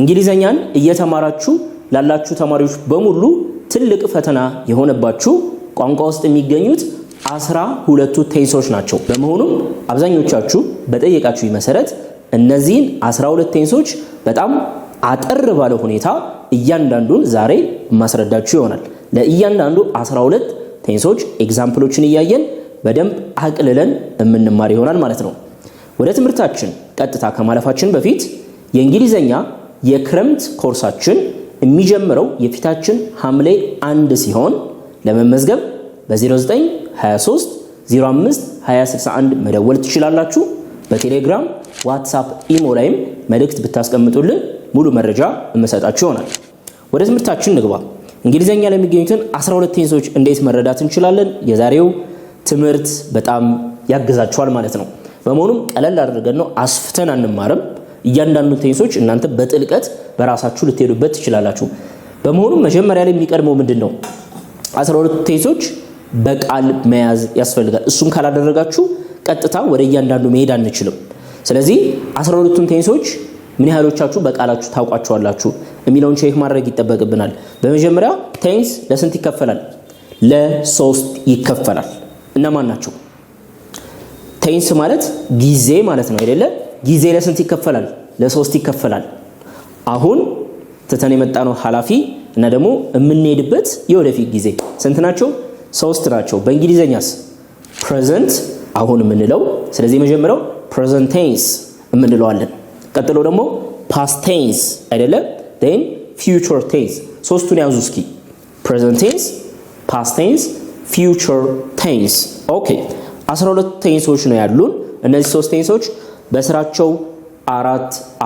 እንግሊዘኛን እየተማራችሁ ላላችሁ ተማሪዎች በሙሉ ትልቅ ፈተና የሆነባችሁ ቋንቋ ውስጥ የሚገኙት 12ቱ ቴንሶች ናቸው። በመሆኑም አብዛኞቻችሁ በጠየቃችሁ መሰረት እነዚህን 12 ቴንሶች በጣም አጠር ባለ ሁኔታ እያንዳንዱን ዛሬ ማስረዳችሁ ይሆናል። ለእያንዳንዱ 12 ቴንሶች ኤግዛምፕሎችን እያየን በደንብ አቅልለን የምንማር ይሆናል ማለት ነው። ወደ ትምህርታችን ቀጥታ ከማለፋችን በፊት የእንግሊዘኛ የክረምት ኮርሳችን የሚጀምረው የፊታችን ሐምሌ 1 ሲሆን ለመመዝገብ በ0923 05 2061 መደወል ትችላላችሁ። በቴሌግራም ዋትስአፕ፣ ኢሞ ላይም መልእክት ብታስቀምጡልን ሙሉ መረጃ እንሰጣችሁ ይሆናል። ወደ ትምህርታችን ንግባ። እንግሊዘኛ ለሚገኙትን 12 ቴንሶች እንዴት መረዳት እንችላለን? የዛሬው ትምህርት በጣም ያግዛችኋል ማለት ነው። በመሆኑም ቀለል አድርገን ነው አስፍተን አንማርም። እያንዳንዱ ቴንሶች እናንተ በጥልቀት በራሳችሁ ልትሄዱበት ትችላላችሁ። በመሆኑም መጀመሪያ ላይ የሚቀድመው ምንድነው? 12 ቴንሶች በቃል መያዝ ያስፈልጋል። እሱን ካላደረጋችሁ ቀጥታ ወደ እያንዳንዱ መሄድ አንችልም። ስለዚህ 12ቱን ቴንሶች ምን ያህሎቻችሁ በቃላችሁ ታውቋቸዋላችሁ የሚለውን ቼክ ማድረግ ይጠበቅብናል። በመጀመሪያ ቴንስ ለስንት ይከፈላል? ለ3 ይከፈላል። እነማን ናቸው? ቴንስ ማለት ጊዜ ማለት ነው አይደለ? ጊዜ ለስንት ይከፈላል? ለ3 ይከፈላል። አሁን ተተን የመጣነው ሐላፊ እና ደግሞ የምንሄድበት የወደፊት ጊዜ ስንት ናቸው? 3 ናቸው። በእንግሊዘኛስ ፕሬዘንት አሁን የምንለው። ስለዚህ የመጀመሪያው ፕሬዘንት ቴንስ የምንለው አለን። ቀጥሎ ደግሞ ፓስት ቴንስ አይደለ? then future tense። ሶስቱን ያዙ እስኪ። ፕሬዘንት ቴንስ፣ ፓስት ቴንስ፣ ፊውቸር ቴንስ። ኦኬ 12 ቴንሶች ነው ያሉን። እነዚህ 3 ቴንሶች በስራቸው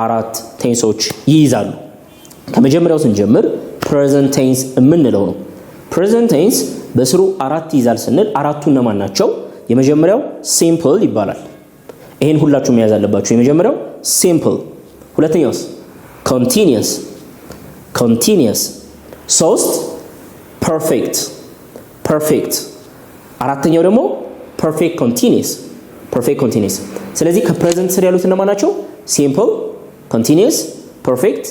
አራት ቴንሶች ይይዛሉ። ከመጀመሪያው ስንጀምር ፕሬዘንት ቴንስ የምንለው ነው። ፕሬዘንት ቴንስ በስሩ 4 ይይዛል ስንል አራቱ እነማን ናቸው? የመጀመሪያው ሲምፕል ይባላል። ይሄን ሁላችሁም መያዝ አለባችሁ። የመጀመሪያው ሲምፕል፣ ሁለተኛውስ ኮንቲኒየስ፣ 3 ፐርፌክት፣ አራተኛው ደግሞ ፐርፌክት ኮንቲኒየስ። ስለዚህ ከፕሬዘንት ስር ያሉት እነማን ናቸው? ሲምፕል፣ ኮንቲኒየስ፣ ፐርፌክት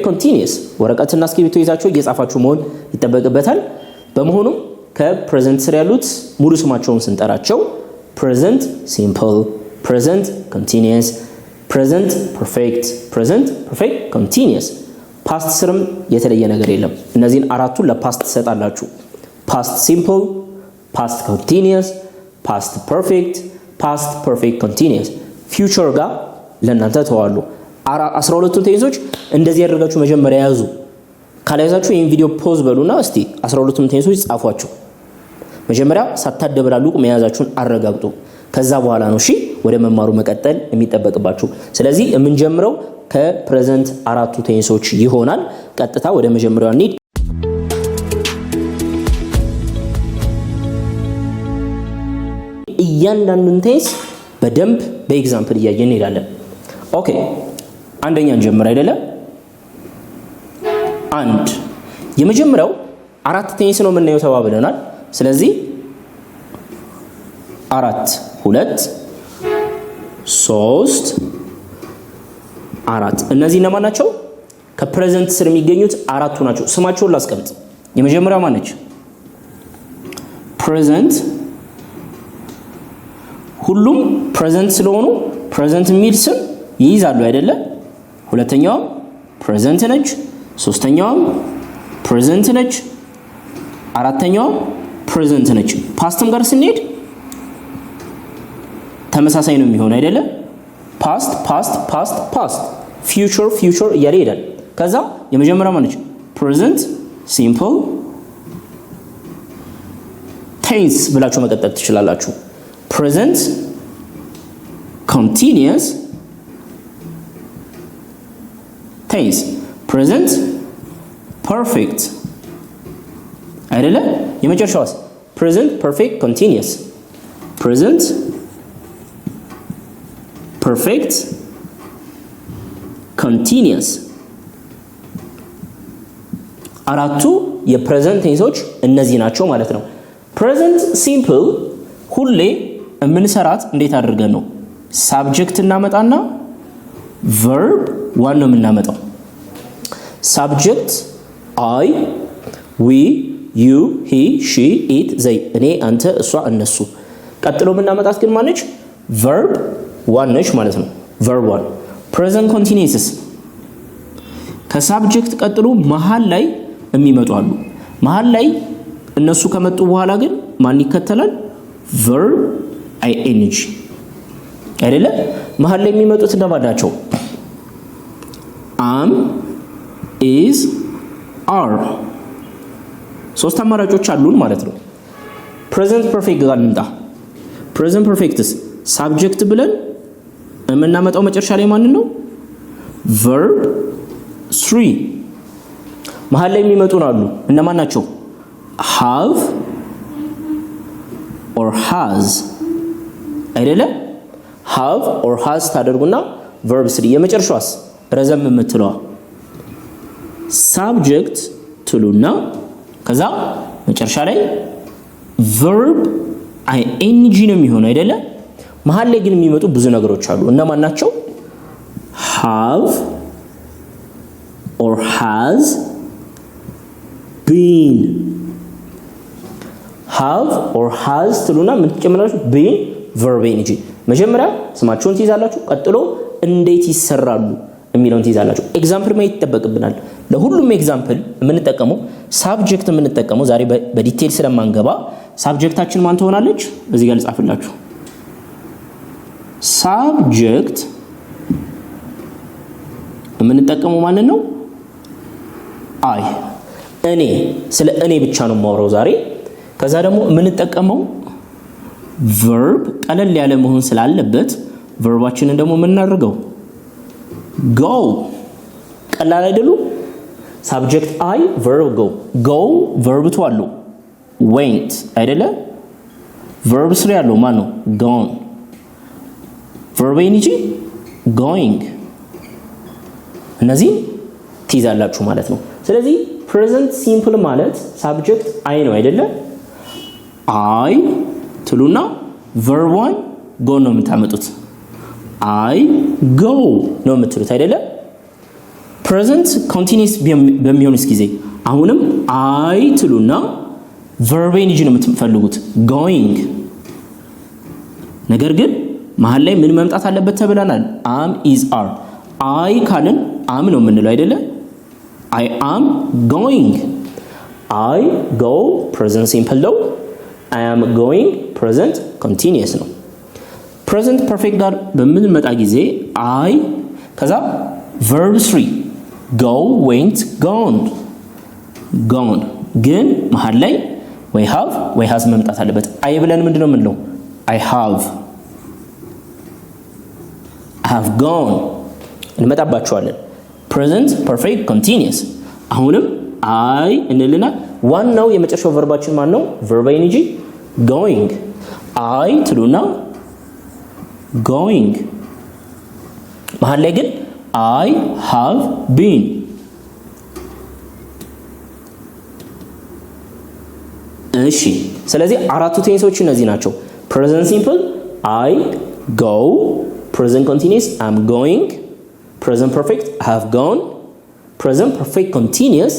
ኮንቲኒየስ። ወረቀትና እስክሪብቶ ይዛችሁ እየጻፋችሁ መሆን ይጠበቅበታል። በመሆኑም ከፕሬዘንት ስር ያሉት ሙሉ ስማቸውን ስንጠራቸው ፕሬዘንት ሲምፕል፣ ፕሬዘንት ኮንቲኒየስ፣ ፕሬዘንት ፐርፌክት ኮንቲኒየስ። ፓስት ስርም የተለየ ነገር የለም። እነዚህን አራቱን ለፓስት ትሰጣላችሁ። ፓስት ሲምፕል፣ ፓስት ኮንቲኒየስ፣ ፓስት ፐርፌክት ኮንቲኒየስ። ፊውቸር ጋር ለእናንተ ተዋሉ። 12ቱን ቴንሶች እንደዚህ ያደርጋችሁ መጀመሪያ ያዙ። ካልያዛችሁ ይህን ቪዲዮ ፖዝ በሉና እስቲ 12ቱን ቴንሶች ጻፏቸው። መጀመሪያ ሳታደበላልቁ መያዛችሁን አረጋግጡ። ከዛ በኋላ ነው እሺ ወደ መማሩ መቀጠል የሚጠበቅባችሁ። ስለዚህ የምንጀምረው ከፕሬዘንት 4ቱ ቴንሶች ይሆናል። ቀጥታ ወደ መጀመሪያው እንሂድ። እያንዳንዱን ቴንስ በደንብ በኤግዛምፕል እያየን እንሄዳለን። ኦኬ አንደኛ እንጀምር አይደለም? አንድ የመጀመሪያው 4 ቴንስ ነው የምናየው ተባብለናል። ስለዚህ 4 2 3 4 እነዚህ እነማን ናቸው? ከፕሬዘንት ስር የሚገኙት አራቱ ናቸው። ስማቸውን ላስቀምጥ። የመጀመሪያው ማን ነች? ፕሬዘንት። ሁሉም ፕሬዘንት ስለሆኑ ፕሬዘንት የሚል ስም ይይዛሉ አይደለ? ሁለተኛው ፕሬዘንት ነች፣ ሶስተኛው ፕሬዘንት ነች፣ አራተኛው ፕሬዘንት ነች። ፓስትም ጋር ስንሄድ ተመሳሳይ ነው የሚሆነው አይደለ? ፓስት ፊውቸር እያለ ይሄዳል። ከዛ የመጀመሪያው ማነች? ፕሬዘንት ሲምፕል ቴንስ ብላችሁ መቀጠል ትችላላችሁ። ፕሬዘንት ኮንቲኒየስ ቴንስ፣ ፕሬዘንት ፐርፌክት አይደለ? የመጨረሻውስ ፕሬዘንት ፐርፌክት ኮንቲኒየስ፣ ፕሬዘንት ፐርፌክት ኮንቲኒየስ። አራቱ የፕሬዘንት ቴንሶች እነዚህ ናቸው ማለት ነው። ፕሬዘንት ሲምፕል ሁሌ የምንሰራት እንዴት አድርገን ነው? ሳብጀክት እናመጣና ቨርብ ዋን ነው የምናመጣው። ሳብጀክት አይ፣ ዊ፣ ዩ፣ ሂ፣ ሺ፣ ኢት፣ ዘይ እኔ፣ አንተ፣ እሷ፣ እነሱ። ቀጥሎ የምናመጣት ግን ማነች? ቨርብ ዋን ነች ማለት ነው። ቨርብ ዋን። ፕሬዘንት ኮንቲኒየስስ ከሳብጀክት ቀጥሎ መሃል ላይ የሚመጡ አሉ። መሃል ላይ እነሱ ከመጡ በኋላ ግን ማን ይከተላል? ቨርብ አይኤንጂ አይደለ? መሃል ላይ የሚመጡት እነማን ናቸው? አም፣ ኢዝ፣ አር። ሶስት አማራጮች አሉን ማለት ነው። ፕሬዘንት ፐርፌክት ጋር እንምጣ። ፕሬዘንት ፐርፌክትስ ሳብጀክት ብለን የምናመጣው መጨረሻ ላይ ማንን ነው? ቨርብ 3 መሃል ላይ የሚመጡን አሉ። እነማን ናቸው? have or has አይደለ? have or has ታደርጉና verb 3 የመጨረሻዋስ ረዘም የምትለዋ subject ትሉና ከዛ መጨረሻ ላይ verb ing ነው የሚሆነው አይደለ? መሃል ላይ ግን የሚመጡ ብዙ ነገሮች አሉ። እነማን ናቸው? have or has been have or has ትሉና ምን ትጨምራላችሁ? been verb ing። መጀመሪያ ስማቸውን ትይዛላችሁ፣ ቀጥሎ እንዴት ይሰራሉ የሚለውን ትይዛላችሁ። ኤግዛምፕል ማየት ይጠበቅብናል። ለሁሉም ኤግዛምፕል የምንጠቀመው ሳብጀክት የምንጠቀመው ዛሬ በዲቴል ስለማንገባ ሳብጀክታችን ማን ትሆናለች? እዚህ ጋር ልጻፍላችሁ። ሳብጀክት የምንጠቀመው ማንን ነው? አይ እኔ፣ ስለ እኔ ብቻ ነው የማወራው ዛሬ። ከዛ ደግሞ የምንጠቀመው ቨርብ ቀለል ያለ መሆን ስላለበት ቨርባችንን ደግሞ የምናደርገው go። ቀላል አይደሉ? ሳብጀክት አይ፣ ቨርብ go። go ቨርብ 2 አለው went አይደለ? ቨርብ 3 ያለው ማን ነው? gone። ቨርብ ing going። እነዚህ ትይዛላችሁ ማለት ነው። ስለዚህ ፕሬዘንት ሲምፕል ማለት ሳብጀክት አይ ነው አይደለ? አይ ትሉና ቨርብ 1 go ነው የምታመጡት። አይ go ነው የምትሉት አይደለ? ፕሬዘንት ኮንቲኒየስ በሚሆንስ ጊዜ አሁንም አይ ትሉና ቨርብ ing ነው የምትፈልጉት going። ነገር ግን መሃል ላይ ምን መምጣት አለበት ተብለናል? am is are። አይ ካልን am ነው የምንለው አይደለ? I am going። I go present simple ነው። I am going present continuous ነው። present perfect ጋር በምንመጣ ጊዜ I ከዛ verb 3 go went gone gone ግን መሃል ላይ ወይ have ወይ has መምጣት አለበት። አይ ብለን ምንድነው የምንለው? I have gone እንመጣባቸዋለን። present perfect continuous አሁንም አይ እንልና ዋናው የመጨረሻው ቨርባችን ማን ነው? verb ing going። አይ ትሉና going መሃል ላይ ግን I have been። እሺ ስለዚህ አራቱ ቴንሶች እነዚህ ናቸው። present simple I go፣ present continuous I'm going፣ present perfect I have gone፣ present perfect continuous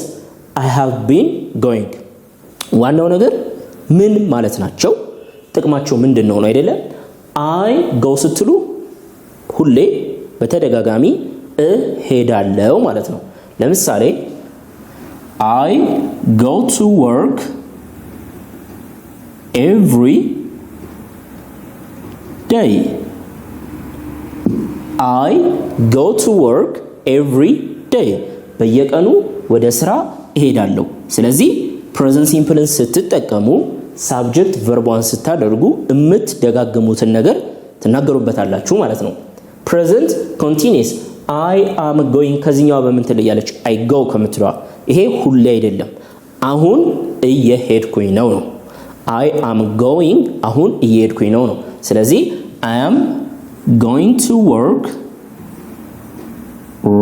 I have been going። ዋናው ነገር ምን ማለት ናቸው? ጥቅማቸው ምንድነው ነው አይደለ? I go ስትሉ ሁሌ በተደጋጋሚ እሄዳለሁ ማለት ነው። ለምሳሌ I go to work every day። I go to work every day በየቀኑ ወደ ስራ እሄዳለሁ። ስለዚህ ፕሬዘንት ሲምፕልን ስትጠቀሙ ሳብጀክት ቨርቧን ስታደርጉ የምትደጋግሙትን ነገር ትናገሩበታላችሁ ማለት ነው። ፕሬዘንት ኮንቲኒየስ I am going ከዚህኛው በምን ትለያለች? I go ከምትለዋ ይሄ ሁሌ አይደለም፣ አሁን እየሄድኩኝ ነው ነው። I am going አሁን እየሄድኩኝ ነው ነው። ስለዚህ I am going to work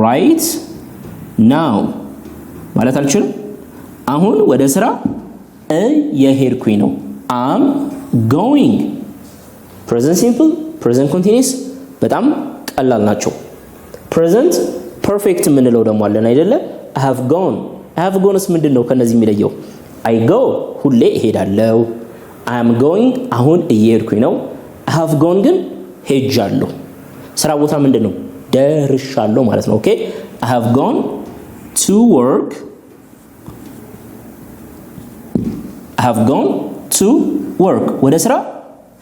right now ማለት አልችልም። አሁን ወደ ስራ እየሄድኩኝ ነው። am going። present simple present continuous በጣም ቀላል ናቸው። present perfect የምንለው ደግሞ አለን አይደለ? I have goneስ ምንድነው ከነዚህ የሚለየው? I go ሁሌ እሄዳለሁ። I am going አሁን እየሄድኩኝ ነው። I have gone ግን ሄጃለሁ። ስራ ቦታ ምንድነው? ደርሻለሁ ማለት ነው። ኦኬ I have gone to work. I have gone to work ወደ ስራ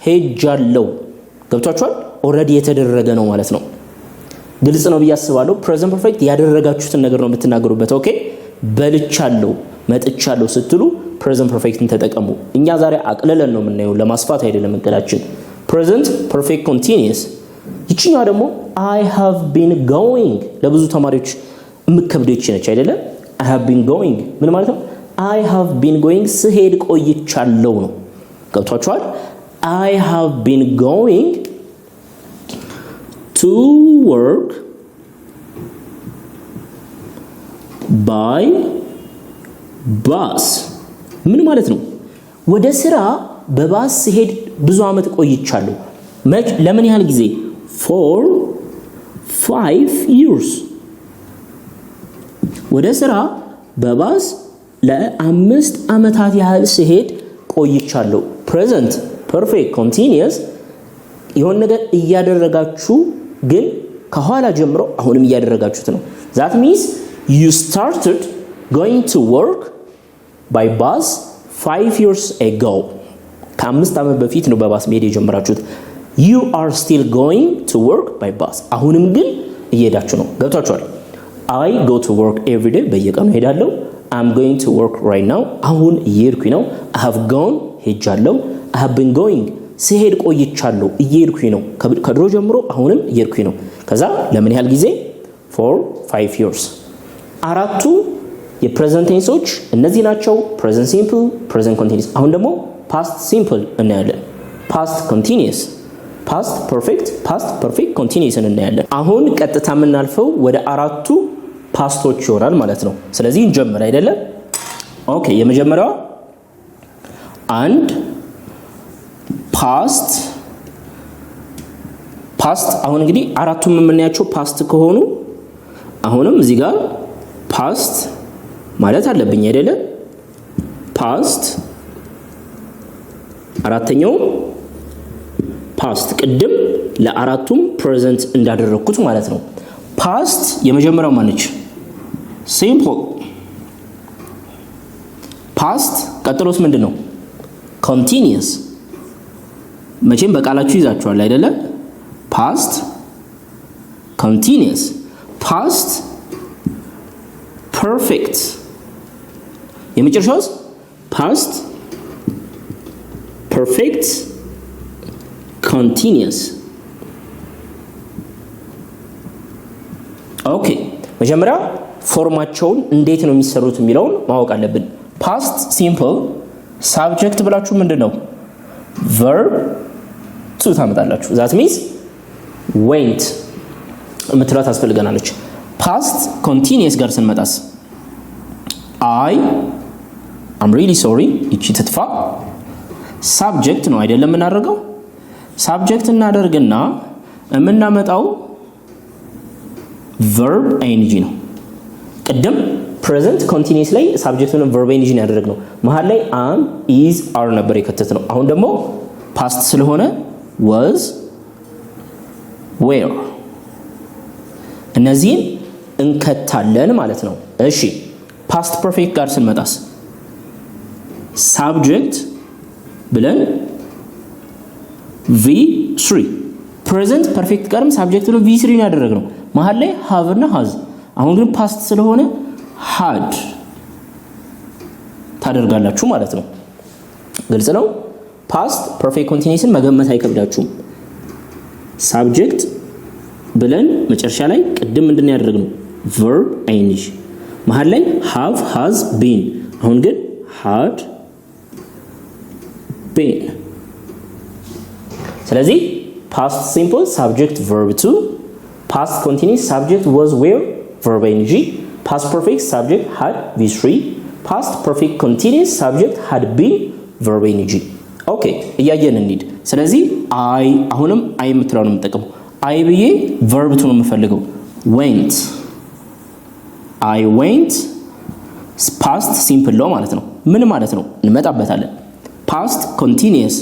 ሄጃለሁ። ገብቷችኋል? ኦሬዲ የተደረገ ነው ማለት ነው። ግልጽ ነው ብዬ አስባለሁ። ፕሬዘንት ፐርፌክት ያደረጋችሁትን ነገር ነው የምትናገሩበት። ኦኬ በልቻለሁ መጥቻለሁ ስትሉ ፕሬዘንት ፐርፌክትን ተጠቀሙ። እኛ ዛሬ አቅልለን ነው የምናየው፣ ለማስፋት አይደለም እቅዳችን። ፕሬዘንት ፐርፌክት ኮንቲኒየስ። ይችኛዋ ደግሞ I have been going ለብዙ ተማሪዎች የምከብደች ነች አይደለ? I have been going ምን ማለት ነው? I have been going ስሄድ ቆይቻለሁ ነው። ገብቷችኋል? I have been going to work by bus ምን ማለት ነው? ወደ ስራ በባስ ስሄድ ብዙ አመት ቆይቻለሁ። ለምን ያህል ጊዜ? for 5 years ወደ ስራ በባስ ለ5 አመታት ያህል ስሄድ ቆይቻለሁ። present perfect continuous የሆነ ነገር እያደረጋችሁ ግን ከኋላ ጀምሮ አሁንም እያደረጋችሁት ነው። that means you started going to work by bus 5 years ago ከ5 አመት በፊት ነው በባስ መሄድ የጀመራችሁት። you are still going to work by bus አሁንም ግን እየሄዳችሁ ነው። ገብታችኋል? I go to work every day በየቀኑ ሄዳለሁ። I'm going to work right now አሁን እየሄድኩኝ ነው። I have gone ሄጃለሁ። I have been going ስሄድ ቆይቻለሁ እየሄድኩኝ ነው። ከድሮ ጀምሮ አሁንም እየሄድኩኝ ነው። ከዛ ለምን ያህል ጊዜ? for 5 years አራቱ የፕሬዘንት ቴንሶች እነዚህ ናቸው። present simple present continuous። አሁን ደግሞ past simple እናያለን። past continuous past perfect continuous እናያለን። አሁን ቀጥታ የምናልፈው ወደ አራቱ ፓስቶች ይሆናል ማለት ነው። ስለዚህ እንጀምር አይደለ? ኦኬ የመጀመሪያው አንድ past አሁን እንግዲህ አራቱም የምናያቸው ፓስት ከሆኑ አሁንም እዚህ ጋር past ማለት አለብኝ አይደለ? past አራተኛው past ቅድም ለአራቱም present እንዳደረኩት ማለት ነው። past የመጀመሪያው ማነች? simple past ቀጥሎስ ምንድነው? continuous መቼም በቃላችሁ ይዛችኋል አይደለ? past continuous past perfect የመጨረሻውስ past perfect continuous ኦኬ መጀመሪያ ፎርማቸውን እንዴት ነው የሚሰሩት የሚለውን ማወቅ አለብን። past simple subject ብላችሁ ምንድነው? verb to ታመጣላችሁ። that means went ምትላት አስፈልገናለች። past continuous ጋር ስንመጣስ I'm really sorry እቺ ትጥፋ subject ነው አይደለም እናደርገው? subject እናደርግና የምናመጣው verb ing ነው። ቀደም present continuous ላይ subject እና verb ing ያደረግነው መሃል ላይ am is are ነበር የከተትነው። አሁን ደግሞ past ስለሆነ was were እነዚህን እንከታለን ማለት ነው። እሺ past perfect ጋር ስንመጣስ subject ብለን v3 present perfect ጋርም subject ነው v3 ነው ያደረግነው መሃል ላይ have እና has። አሁን ግን past ስለሆነ had ታደርጋላችሁ ማለት ነው። ግልጽ ነው። past perfect continuousን መገመት አይከብዳችሁም። subject ብለን መጨረሻ ላይ ቅድም ምንድነው ያደረግነው? verb ing መሃል ላይ have has been። አሁን ግን had been። ስለዚህ past simple subject verb to past continuous subject was were verb ing past perfect subject had v3 past perfect continuous subject had been verb ing ኦኬ እያየን እንሂድ። ስለዚህ አሁንም የምትለው ነው የምጠቀመው። ብዬ verb to ነው የምፈልገው went I went ፓስት ሲምፕል ነው ማለት ነው። ምን ማለት ነው እንመጣበታለን። ፓስት ኮንቲኒየስ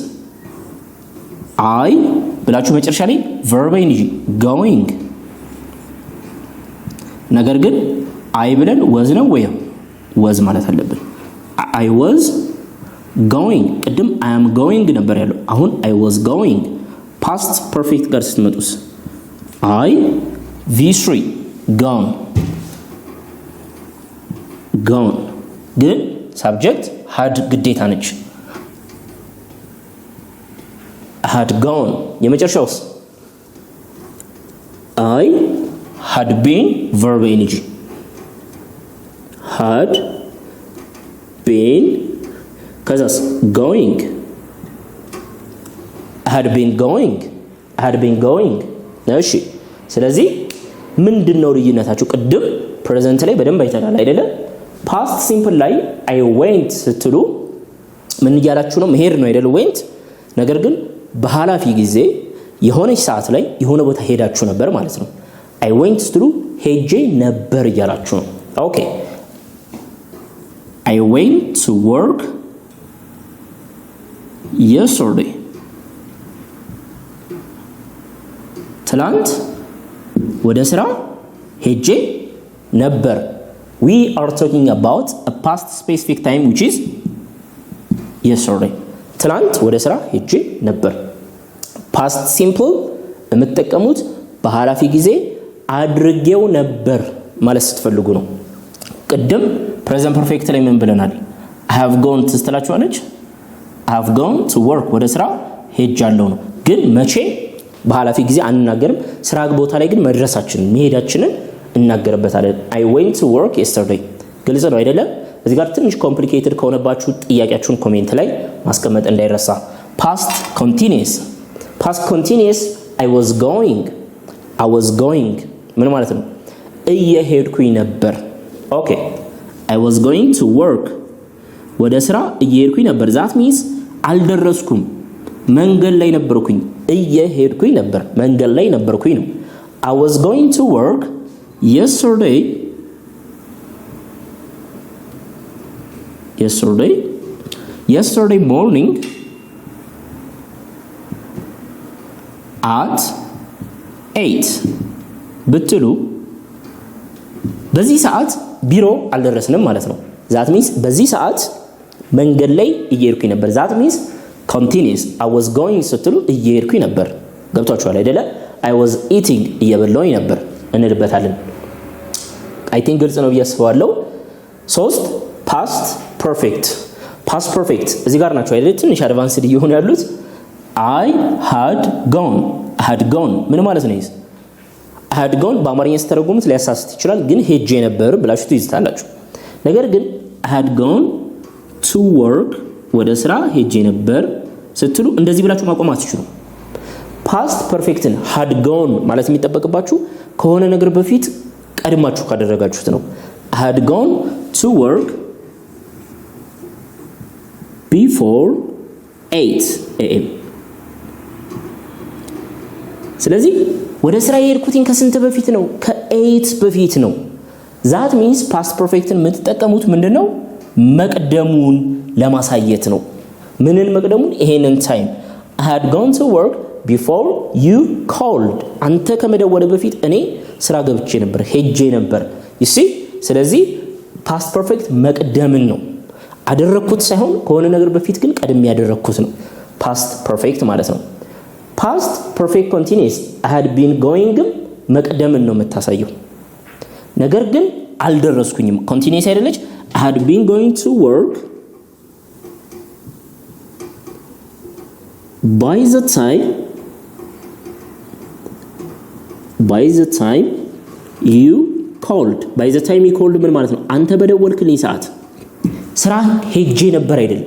I ብላችሁ መጨረሻ ላይ verb ing going ነገር ግን I ብለን was ነው ወይ was ማለት አለብን። I was going ቅድም I am going ነበር ያለው አሁን I was going past perfect ጋር ስትመጡስ I V3 gone ግን subject had ግዴታ ነች had gone የመጨረሻውስ I had been verb ing had been ከዛስ going had been going እሺ ስለዚህ ምንድነው ልዩነታቸው ቅድም ፕሬዘንት ላይ በደንብ አይተናል አይደለ ፓስት ሲምፕል ላይ I went ስትሉ ምን እያላችሁ ነው መሄድ ነው አይደለ went ነገር ግን በሐላፊ ጊዜ የሆነች ሰዓት ላይ የሆነ ቦታ ሄዳችሁ ነበር ማለት ነው I went ስትሉ ሄጄ ነበር እያላችሁ ነው ኦኬ I went to work yesterday ትላንት ወደ ስራ ሄጄ ነበር we are talking about a past specific time which is yesterday ትላንት ወደ ስራ ሄጄ ነበር past simple የምትጠቀሙት በሐላፊ ጊዜ አድርጌው ነበር ማለት ስትፈልጉ ነው ቅድም present perfect ላይ ምን ብለናል I have gone ትስተላችኋለች I have gone to work ወደ ስራ ሄጃለሁ ነው ግን መቼ በሐላፊ ጊዜ አንናገርም ስራ ቦታ ላይ ግን መድረሳችንን መሄዳችንን እናገርበታለን I went to work yesterday ግልጽ ነው አይደለ እዚህ ጋር ትንሽ ኮምፕሊኬትድ ከሆነባችሁ ጥያቄያችሁን ኮሜንት ላይ ማስቀመጥ እንዳይረሳ past continuous I was going ምን ማለት ነው እየሄድኩኝ ነበር ኦኬ I was going to work ወደ ስራ እየሄድኩኝ ነበር that means አልደረስኩም መንገድ ላይ ነበርኩኝ እየሄድኩኝ ነበር መንገድ ላይ ነበርኩኝ ነው I was going to work yesterday morning at 8 ብትሉ በዚህ ሰዓት ቢሮ አልደረስንም ማለት ነው that means በዚህ ሰዓት መንገድ ላይ እየሄድኩኝ ነበር that means continuous I was going ስትሉ እየሄድኩኝ ነበር ገብታችኋል አይደለ I was eating እየበላሁኝ ነበር እንልበታለን I think ግልጽ ነው ብያስባለሁ 3 past perfect እዚህ ጋር ናቸው አይደል ትንሽ አድቫንስድ እየሆኑ ያሉት I had gone ምን ማለት ነው ይሄ I had gone በአማርኛ ስተረጉሙት ሊያሳስት ይችላል ግን ሄጄ ነበር ብላችሁ ትይዙታላችሁ ነገር ግን I had gone to work ወደ ስራ ሄጄ ነበር ስትሉ እንደዚህ ብላችሁ ማቆም አትችሉ past perfectን had gone ማለት የሚጠበቅባችሁ ከሆነ ነገር በፊት ቀድማችሁ ካደረጋችሁት ነው I had gone to work before 8 am ስለዚህ ወደ ስራ የሄድኩትኝ ከስንት በፊት ነው ከ8 በፊት ነው that means past perfectን የምትጠቀሙት ምንድነው መቅደሙን ለማሳየት ነው ምንን መቅደሙን ይሄንን ታይም I had gone to work before you called አንተ ከመደወለ በፊት እኔ ስራ ገብቼ ነበር ሄጄ ነበር you see ስለዚህ past perfect መቅደምን ነው አደረኩት ሳይሆን ከሆነ ነገር በፊት ግን ቀድም ያደረኩት ነው past perfect ማለት ነው past perfect continuous I had been going መቅደምን ነው የምታሳየው ነገር ግን አልደረስኩኝም continuous አይደለች I had been going to work by the time you called ምን ማለት ነው አንተ በደወልክልኝ ሰዓት ስራ ሄጄ ነበር አይደል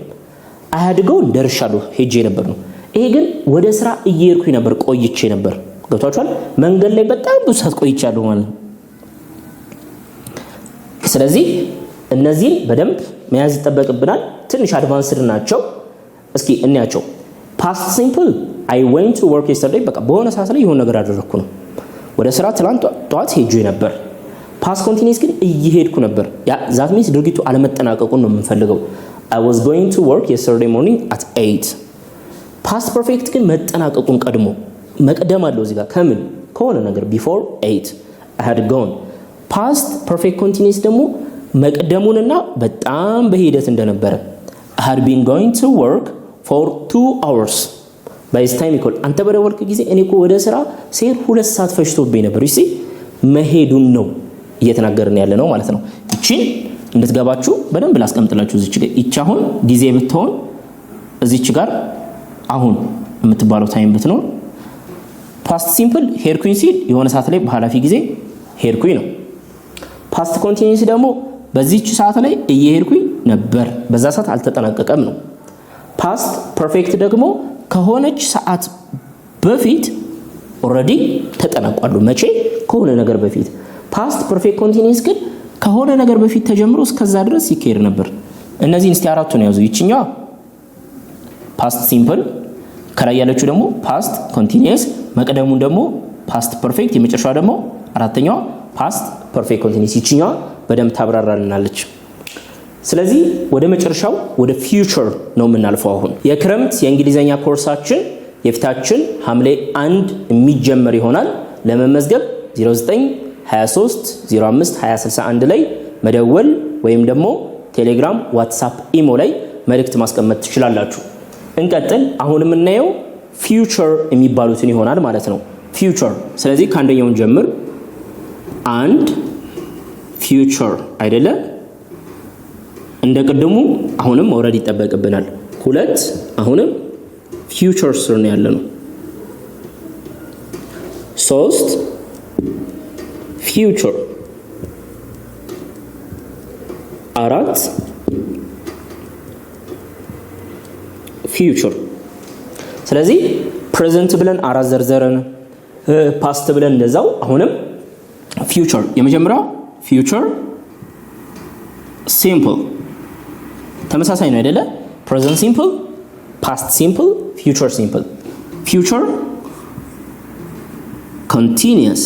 I had gone ደርሻለሁ ሄጄ ነበር ነው ይሄ ግን ወደ ስራ እየሄድኩኝ ነበር ቆይቼ ነበር ገብታችኋል መንገድ ላይ በጣም ብዙ ሰዓት ቆይቻለሁ ማለት ነው ስለዚህ እነዚህ በደንብ መያዝ ይተበቅብናል ትንሽ አድቫንስድ ናቸው እስኪ እንያቸው past simple I went to work yesterday በቃ በሆነ ሰዓት ላይ የሆነ ነገር አደረኩ ነው ወደ ስራ ትላንት ጧት ሄጄ ነበር ፓስት ኮንቲኒየስ ግን እየሄድኩ ነበር። ዛት ሚንስ ድርጊቱ አለመጠናቀቁን ነው የምንፈልገው። I was going to work yesterday morning at 8. ፓስት ፐርፌክት ግን መጠናቀቁን ቀድሞ መቅደም አለው እዚህ ጋር ከምን ከሆነ ነገር before 8 I had gone። ፓስት ፐርፌክት ኮንቲኒየስ ደግሞ መቅደሙንና በጣም በሂደት እንደነበረ I had been going to work for 2 hours by this time equal አንተ በደወልክ ጊዜ እኔ እኮ ወደ ስራ ሲሄድ 2 ሰዓት ፈጅቶብኝ ነበር። እሺ መሄዱን ነው እየተናገርን ያለ ነው ማለት ነው። እቺን እንድትገባችሁ በደንብ ላስቀምጥላችሁ። እዚች ጋር እቺ አሁን ጊዜ ብትሆን እዚች ጋር አሁን የምትባለው ታይም ብትኖር ፓስት ሲምፕል ሄድኩኝ ሲል የሆነ ሰዓት ላይ በኃላፊ ጊዜ ሄድኩኝ ነው። ፓስት ኮንቲኒየስ ደግሞ በዚህች ሰዓት ላይ እየሄድኩኝ ነበር፣ በዛ ሰዓት አልተጠናቀቀም ነው። ፓስት ፐርፌክት ደግሞ ከሆነች ሰዓት በፊት ኦሬዲ ተጠናቋል። መቼ? ከሆነ ነገር በፊት። ፓስት ፐርፌክት ኮንቲኒየስ ግን ከሆነ ነገር በፊት ተጀምሮ እስከዛ ድረስ ይካሄድ ነበር። እነዚህን እስቲ አራቱን ያዙ። ይችኛዋ ፓስት ሲምፕል፣ ከላይ ያለችው ደግሞ ፓስት ኮንቲኒየስ፣ መቅደሙን ደግሞ ፓስት ፐርፌክት፣ የመጨረሻው ደግሞ አራተኛዋ ፓስት ፐርፌክት ኮንቲኒየስ። ይችኛዋ በደንብ ታብራራልናለች። ስለዚህ ወደ መጨረሻው ወደ ፊውቸር ነው የምናልፈው። አሁን የክረምት የእንግሊዘኛ ኮርሳችን የፊታችን ሐምሌ 1 የሚጀመር ይሆናል። ለመመዝገብ 0923 05 2061 ላይ መደወል ወይም ደግሞ ቴሌግራም፣ ዋትስአፕ፣ ኢሞ ላይ መልእክት ማስቀመጥ ትችላላችሁ። እንቀጥል። አሁን የምናየው ፊውቸር የሚባሉትን ይሆናል ማለት ነው። ፊውቸር። ስለዚህ ከአንደኛውን ጀምር። አንድ ፊውቸር አይደለ? እንደ ቅድሙ አሁንም ኦሬዲ ይጠበቅብናል። ሁለት አሁንም ፊውቸር ስር ነው ያለነው። ሶስት ፊውቸር፣ አራት ፊውቸር። ስለዚህ ፕሬዘንት ብለን አራት ዘርዘረን፣ ፓስት ብለን እንደዛው። አሁንም ፊውቸር የመጀመሪያው ፊውቸር ሲምፕል ተመሳሳይ ነው አይደለ? ፕሬዘንት ሲምፕል፣ ፓስት ሲምፕል፣ ፊውቸር ሲምፕል። ፊውቸር ኮንቲኒየስ፣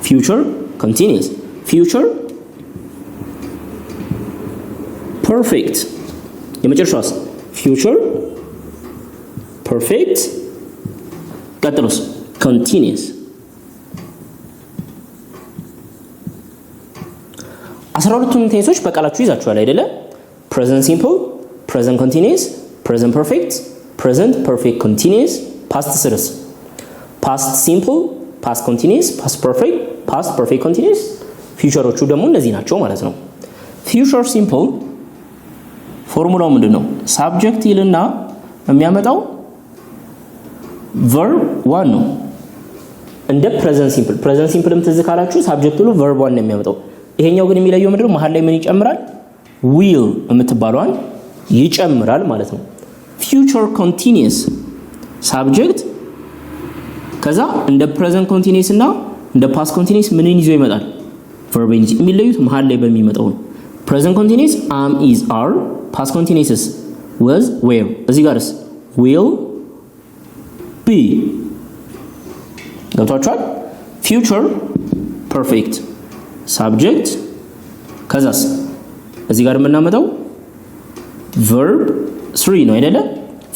ፊውቸር ኮንቲኒየስ፣ ፊውቸር ፐርፌክት፣ የመጨረሻውስ ፊውቸር ፐርፌክት፣ ቀጥሎስ ኮንቲኒየስ። 12ቱን ቴንሶች በቃላችሁ ይዛችኋል አይደለ? ፕሬዘንት ሲምፕል፣ ፕሬዘንት ኮንቲኒየስ፣ ፕሬዘንት ፐርፌክት፣ ፕሬዘንት ፐርፌክት ኮንቲኒየስ። ፓስት ስርስ ፓስት ሲምፕል፣ ፓስት ኮንቲኒየስ፣ ፓስት ፐርፌክት፣ ፓስት ፐርፌክት ኮንቲኒየስ። ፊውቸሮቹ ደግሞ እነዚህ ናቸው ማለት ነው። ፊውቸር ሲምፕል ፎርሙላው ምንድነው? ሳብጀክት ይልና የሚያመጣው ቨርብ ዋን ነው። እንደ ፕሬዘንት ሲምፕል። ፕሬዘንት ሲምፕልም ትዝ ካላችሁ ሳብጀክት ሁሉ ቨርብ ዋን ነው የሚያመጣው። ይሄኛው ግን የሚለየው ምንድነው? መሃል ላይ ምን ይጨምራል? ዊል የምትባለዋን ይጨምራል ማለት ነው። ፊውቸር ኮንቲኒየስ ሳብጀክት፣ ከዛ እንደ ፕሬዘንት ኮንቲኒየስ እና እንደ ፓስት ኮንቲኒየስ ምንን ይዞ ይመጣል? ቨርብን ይዞ። የሚለዩት መሃል ላይ በሚመጣው ነው። ፕሬዘንት ኮንቲኒየስ am is are፣ ፓስት ኮንቲኒየስ was were። እዚህ ጋርስ will be። ገብቷችኋል? ፊውቸር ፐርፌክት ሳብጀክት፣ ከዛስ እዚህ ጋር የምናመጣው verb 3 ነው አይደለ?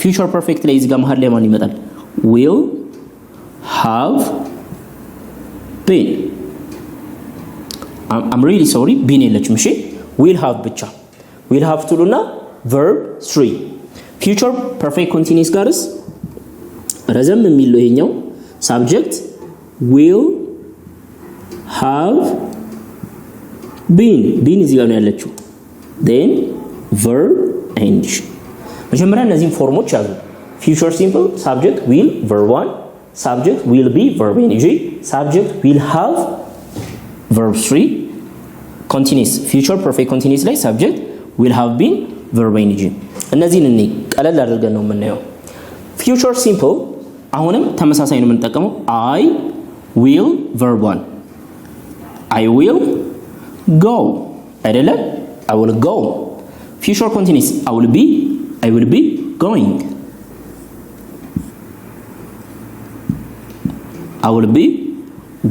ፊውቸር ፐርፌክት ላይ እዚህ ጋር መሃል ላይ ማን ይመጣል? will have been። I'm really sorry been የለችም። እሺ will have ብቻ will have ትሉና verb 3። ፊውቸር ፐርፌክት ኮንቲኒየስ ጋርስ ረዘም የሚለው ይሄኛው ሳብጀክት will have been እዚህ ጋር ነው ያለችው። then verb ing። መጀመሪያ እነዚህን ፎርሞች ያዙ። ፊውቸር ሲምፕል ሳብጀክት will verb 1፣ ሳብጀክት will be verb ing፣ ሳብጀክት will have verb 3፣ ኮንቲኒየስ ፊውቸር ፐርፌክት ኮንቲኒየስ ላይ ሳብጀክት will have been verb ing። እነዚህን እኔ ቀለል አድርገን ነው የምናየው። ፊውቸር ሲምፕል አሁንም ተመሳሳይ ነው የምንጠቀመው። I will verb 1፣ I will go አይደለ? I will go። ፊውቸር ኮንቲኒየስ I will be going፣ I will be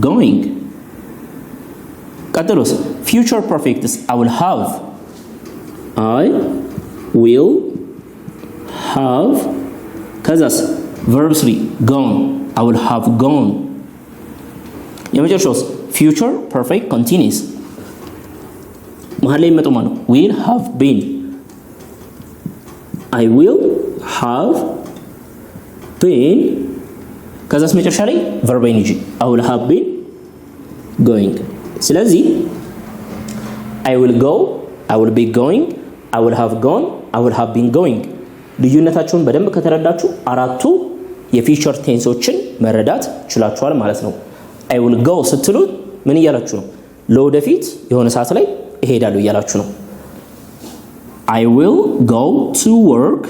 going ቀጥሎስ future perfect I will have ከዛስ verb 3 gone I will have gone የመጨረሻውስ future perfect continuous መሃል ላይ የሚመጣው ማለት ነው will have been I will have been ከዛስ መጨረሻ ላይ verb ing I will have been going ስለዚህ I will go I will be going I will have gone I will have been going ልዩነታቸውን በደንብ ከተረዳችሁ አራቱ የፊውቸር ቴንሶችን መረዳት ችላችኋል ማለት ነው I will go ስትሉ ምን እያላችሁ ነው ለወደፊት የሆነ ሰዓት ላይ እሄዳለሁ እያላችሁ ነው I will go to work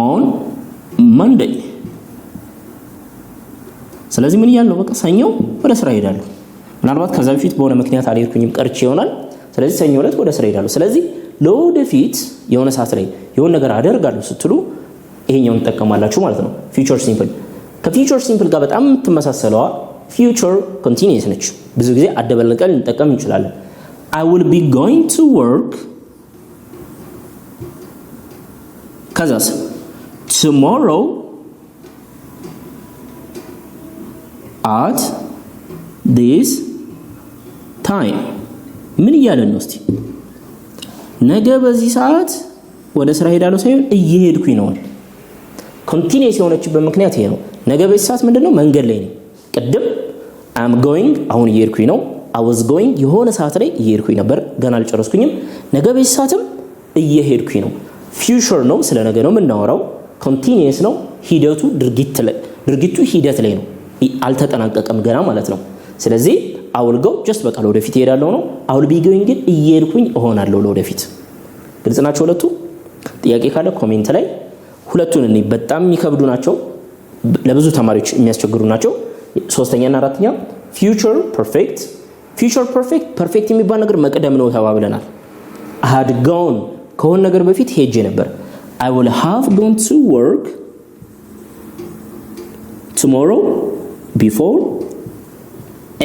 on Monday ስለዚህ ምን እያልነው በቃ ሰኞ ወደ ስራ እሄዳለሁ ምናልባት ከዛ በፊት በሆነ ምክንያት አልሄድኩኝም ቀርቼ ይሆናል ስለዚህ ሰኞ ዕለት ወደ ስራ እሄዳለሁ ስለዚህ ለወደፊት የሆነ ሰዓት ላይ የሆነ ነገር አደርጋለሁ ስትሉ ይሄኛውን ተጠቀማላችሁ ማለት ነው future simple ከfuture simple ጋር በጣም የምትመሳሰለዋ future continuous ነች ብዙ ጊዜ አደበለቀን እንጠቀም እንችላለን I will be going to work ከዛስ tomorrow at this time ምን እያለን ነው እስቲ ነገ በዚህ ሰዓት ወደ ስራ ሄዳለሁ ሳይሆን እየሄድኩኝ ነው ኮንቲኒየስ የሆነችበት ምክንያት ይሄ ነው ነገ በዚህ ሰዓት ምንድነው መንገድ ላይ ነኝ ቅድም I'm going አሁን እየሄድኩኝ ነው I was going የሆነ ሰዓት ላይ እየሄድኩኝ ነበር ገና አልጨረስኩኝም ነገ በዚህ ሰዓትም እየሄድኩኝ ነው future ነው ስለ ነገ ነው የምናወራው ኮንቲኒየስ ነው ሂደቱ ድርጊቱ ሂደት ላይ ነው አልተጠናቀቀም ገና ማለት ነው ስለዚህ I will go just በቃ ለወደፊት እሄዳለሁ ነው I will be going ግን እየሄድኩኝ እሆናለሁ ለወደፊት ግልጽ ናቸው ሁለቱ ጥያቄ ካለ ኮሜንት ላይ ሁለቱን እኔ በጣም የሚከብዱ ናቸው ለብዙ ተማሪዎች የሚያስቸግሩ ናቸው ሶስተኛ እና አራተኛ future perfect የሚባል ነገር መቅደም ነው ተባብለናል I had gone ከሆነ ነገር በፊት ሄጄ ነበር I will have gone to work tomorrow before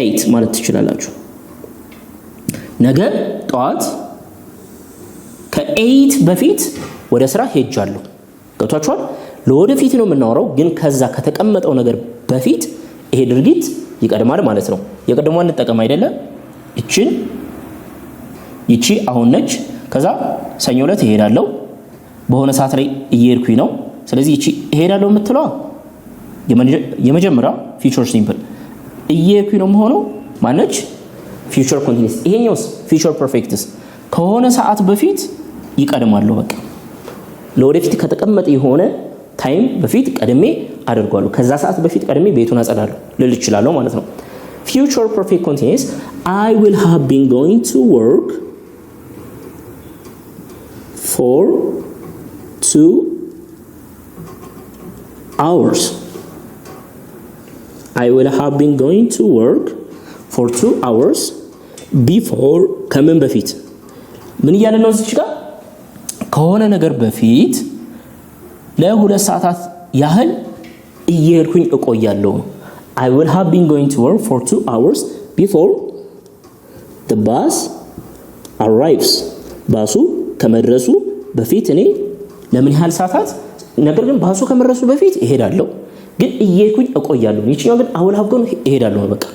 8 ማለት ትችላላችሁ ነገ ጧት ከ8 በፊት ወደ ስራ ሄጃለሁ ገብታችኋል ለወደፊት ነው የምናወራው ግን ከዛ ከተቀመጠው ነገር በፊት ይሄ ድርጊት ይቀድማል ማለት ነው የቀደመውን እንጠቀም አይደለ ይቺ አሁን ነች ከዛ ሰኞ ዕለት እሄዳለሁ በሆነ ሰዓት ላይ እየሄድኩኝ ነው ስለዚህ ይቺ እሄዳለሁ የምትለው የመጀመሪያው future simple እየሄድኩኝ ነው መሆኑ ማነች future continuous ይሄኛውስ future perfectስ ከሆነ ሰዓት በፊት ይቀድማሉ በቃ ለወደፊት ከተቀመጠ የሆነ ታይም በፊት ቀድሜ አደርጋለሁ ከዛ ሰዓት በፊት ቀድሜ ቤቱን አጸዳለሁ ልል ይችላልው ማለት ነው future perfect continuous I will have been going to work for 2 hours I will have been going to work for 2 hours before ከምን በፊት ምን እያለ ነው እዚህ ጋር ከሆነ ነገር በፊት ለሁለት ሰዓታት ያህል እየሄድኩኝ እቆያለሁ I will have been going to work for 2 hours before the bus arrives ባሱ ከመድረሱ በፊት እኔ ለምን ያህል ሰዓታት ነገር ግን ባሱ ከመድረሱ በፊት እሄዳለሁ ግን እየሄድኩኝ እቆያለሁ ይቺኛው ግን I will have gone እሄዳለሁ በቃ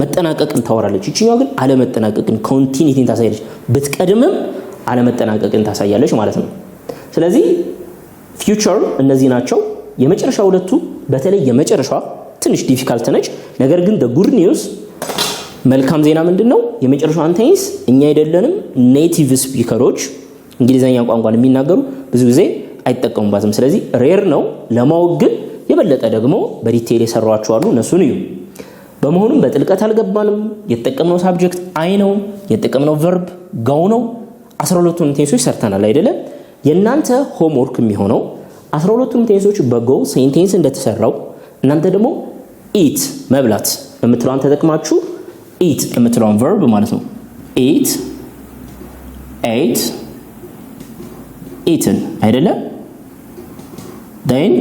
መጠናቀቅን ታወራለች ይቺኛው ግን አለመጠናቀቅን ኮንቲኒቲን ታሳያለች ብትቀድምም አለመጠናቀቅን ታሳያለች ማለት ነው ስለዚህ future እነዚህ ናቸው የመጨረሻ ሁለቱ በተለይ የመጨረሻው ትንሽ ዲፊካልት ነች ነገር ግን the good news መልካም ዜና ምንድነው የመጨረሻው አንቴንስ እኛ አይደለንም ኔቲቭ ስፒከሮች እንግሊዘኛ ቋንቋን የሚናገሩ ብዙ ጊዜ አይጠቀሙባትም ስለዚህ ሬር ነው ለማወቅ ግን የበለጠ ደግሞ በዲቴል የሰራዋቸው አሉ እነሱን እዩ በመሆኑም በጥልቀት አልገባንም የተጠቀምነው ሳብጀክት አይ ነው የተጠቀምነው verb go ነው 12ቱን ቴንሶች ሰርተናል አይደለ የናንተ ሆምወርክ የሚሆነው 12ቱን ቴንሶች በጎ ሴንቴንስ እንደተሰራው እናንተ ደግሞ eat መብላት የምትለዋን ተጠቅማችሁ eat የምትለዋን verb ማለት ነው eat ate eaten አይደለ then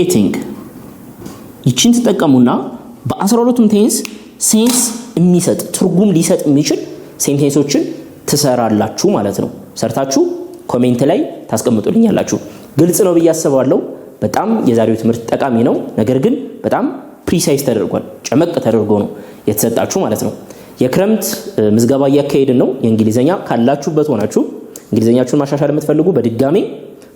eating ይቺን ተጠቀሙና በ12ቱም ቴንስ ሴንስ የሚሰጥ ትርጉም ሊሰጥ የሚችል ሴንቴንሶችን ትሰራላችሁ ማለት ነው። ሰርታችሁ ኮሜንት ላይ ታስቀምጡልኛላችሁ። ግልጽ ነው ብዬ አስባለሁ። በጣም የዛሬው ትምህርት ጠቃሚ ነው። ነገር ግን በጣም ፕሪሳይዝ ተደርጓል። ጨመቅ ተደርጎ ነው የተሰጣችሁ ማለት ነው። የክረምት ምዝገባ እያካሄድን ነው። የእንግሊዘኛ ካላችሁበት ሆናችሁ እንግሊዘኛችሁን ማሻሻል የምትፈልጉ በድጋሚ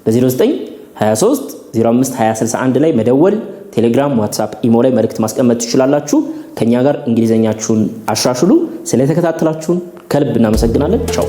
በ0923 05 2061 ላይ መደወል፣ ቴሌግራም፣ ዋትስአፕ፣ ኢሞ ላይ መልእክት ማስቀመጥ ትችላላችሁ። ከኛ ጋር እንግሊዘኛችሁን አሻሽሉ። ስለተከታተላችሁን ከልብ እናመሰግናለን። ቻው።